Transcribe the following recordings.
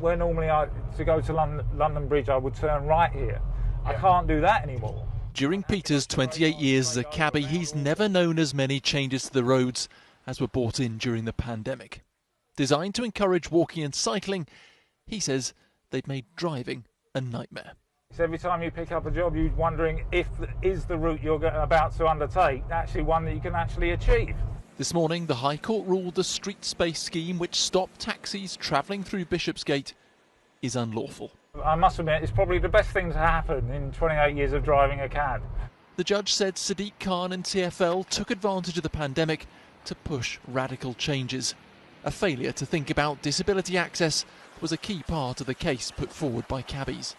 where normally to go to London Bridge I would turn right here. I can't do that anymore. During Peter's 28 years as a cabbie, he's never known as many changes to the roads as were brought in during the pandemic. Designed to encourage walking and cycling, he says they've made driving a nightmare. So every time you pick up a job, you're wondering is the route you're about to undertake actually one that you can actually achieve. This morning, the High Court ruled the street space scheme which stopped taxis travelling through Bishopsgate is unlawful. I must admit, it's probably the best thing to happen in 28 years of driving a cab. The judge said Sadiq Khan and TfL took advantage of the pandemic to push radical changes. A failure to think about disability access was a key part of the case put forward by cabbies.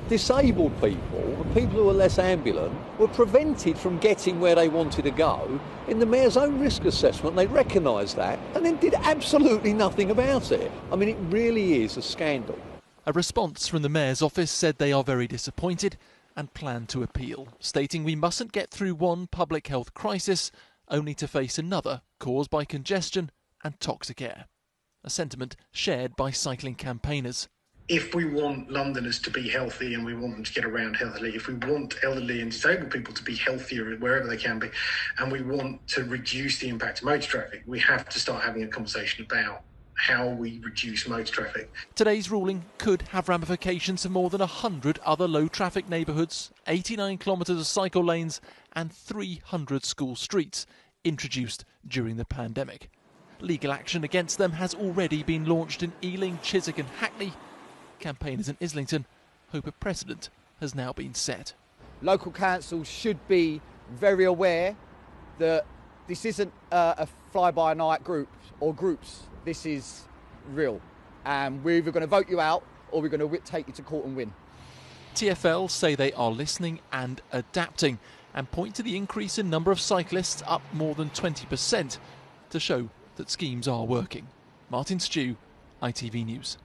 Disabled people, and people who are less ambulant, were prevented from getting where they wanted to go in the Mayor's own risk assessment. They recognised that and then did absolutely nothing about it. I mean, it really is a scandal. A response from the Mayor's office said they are very disappointed and plan to appeal, stating we mustn't get through one public health crisis only to face another caused by congestion and toxic air. A sentiment shared by cycling campaigners. If we want Londoners to be healthy and we want them to get around healthily, if we want elderly and disabled people to be healthier wherever they can be, and we want to reduce the impact of motor traffic, we have to start having a conversation about how we reduce motor traffic. Today's ruling could have ramifications for more than 100 other low-traffic neighbourhoods, 89 kilometres of cycle lanes and 300 school streets introduced during the pandemic. Legal action against them has already been launched in Ealing, Chiswick and Hackney. Campaigners in Islington hope a precedent has now been set. Local councils should be very aware that this isn't a fly-by-night group or groups. This is real. And we're either going to vote you out or we're going to take you to court and win. TfL say they are listening and adapting and point to the increase in number of cyclists up more than 20% to show that schemes are working. Martin Stew, ITV News.